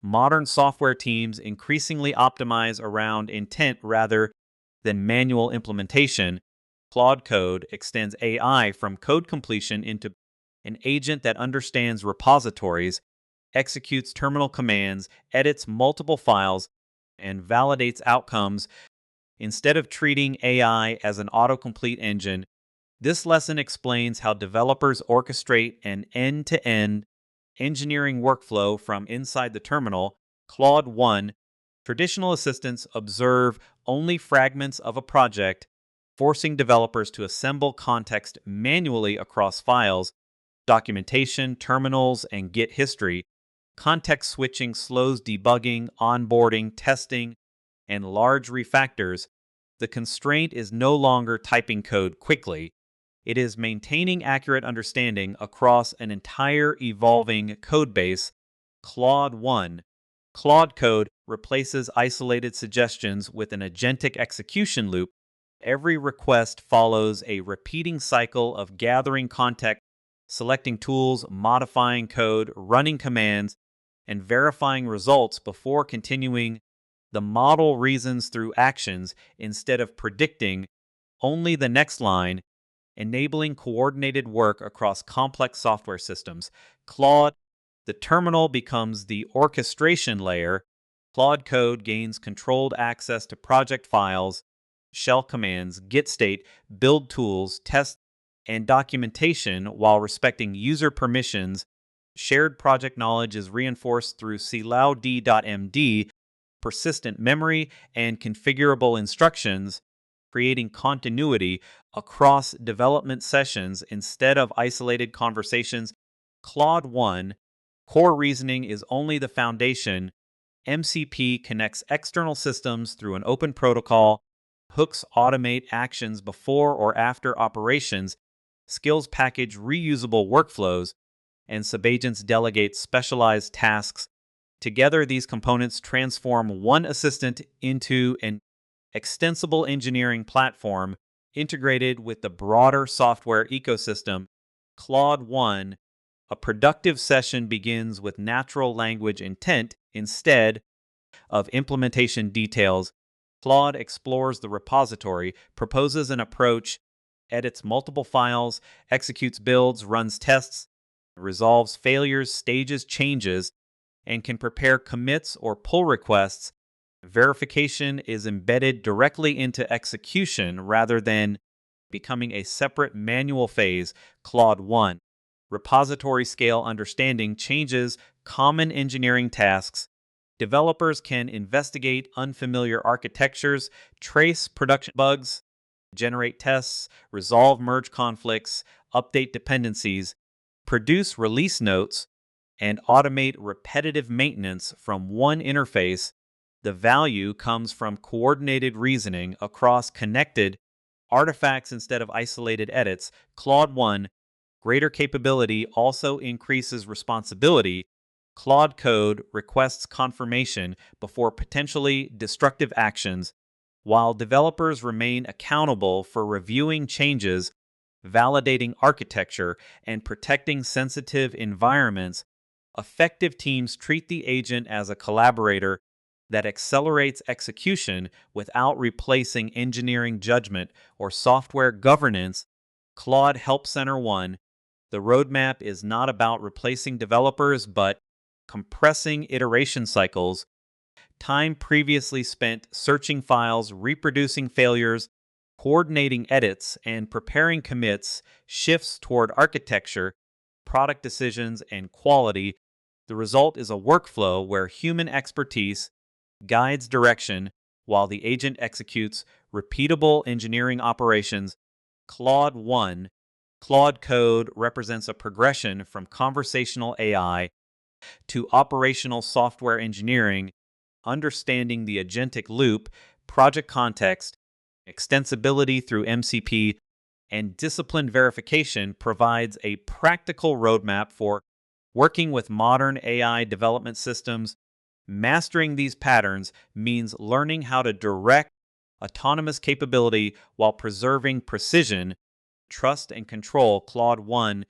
Modern software teams increasingly optimize around intent rather than manual implementation. Claude Code extends AI from code completion into an agent that understands repositories, executes terminal commands, edits multiple files, and validates outcomes. Instead of treating AI as an autocomplete engine, this lesson explains how developers orchestrate an end to end engineering workflow from inside the terminal. Claude 1. Traditional assistants observe only fragments of a project, forcing developers to assemble context manually across files, documentation, terminals, and Git history. Context switching slows debugging, onboarding, testing, and large refactors. The constraint is no longer typing code quickly. It is maintaining accurate understanding across an entire evolving codebase. Claude 1. Claude Code replaces isolated suggestions with an agentic execution loop. Every request follows a repeating cycle of gathering context, selecting tools, modifying code, running commands, and verifying results before continuing. The model reasons through actions instead of predicting only the next line, enabling coordinated work across complex software systems. Claude, the terminal becomes the orchestration layer. Claude Code gains controlled access to project files, shell commands, git state, build tools, tests, and documentation while respecting user permissions. Shared project knowledge is reinforced through cloud.md, persistent memory, and configurable instructions, creating continuity across development sessions instead of isolated conversations. Claude 1. Core reasoning is only the foundation. MCP connects external systems through an open protocol. Hooks automate actions before or after operations. Skills package reusable workflows. And subagents delegate specialized tasks. Together, these components transform one assistant into an extensible engineering platform integrated with the broader software ecosystem. Claude 1. A productive session begins with natural language intent instead of implementation details. Claude explores the repository, proposes an approach, edits multiple files, executes builds, runs tests, resolves failures, stages changes, and can prepare commits or pull requests. Verification is embedded directly into execution rather than becoming a separate manual phase. Claude 1. Repository scale understanding changes common engineering tasks. Developers can investigate unfamiliar architectures, trace production bugs, generate tests, resolve merge conflicts, update dependencies, produce release notes, and automate repetitive maintenance from one interface. The value comes from coordinated reasoning across connected artifacts instead of isolated edits. Claude 1. Greater capability also increases responsibility. Claude Code requests confirmation before potentially destructive actions, while developers remain accountable for reviewing changes, validating architecture, and protecting sensitive environments. Effective teams treat the agent as a collaborator that accelerates execution without replacing engineering judgment or software governance. Claude Help Center 1. The roadmap is not about replacing developers, but compressing iteration cycles. Time previously spent searching files, reproducing failures, coordinating edits, and preparing commits shifts toward architecture, product decisions, and quality. The result is a workflow where human expertise guides direction while the agent executes repeatable engineering operations. Claude 1. Claude Code represents a progression from conversational AI to operational software engineering, understanding the agentic loop, project context, extensibility through MCP, and disciplined verification provides a practical roadmap for working with modern AI development systems. Mastering these patterns means learning how to direct autonomous capability while preserving precision, trust, and control. Claude 1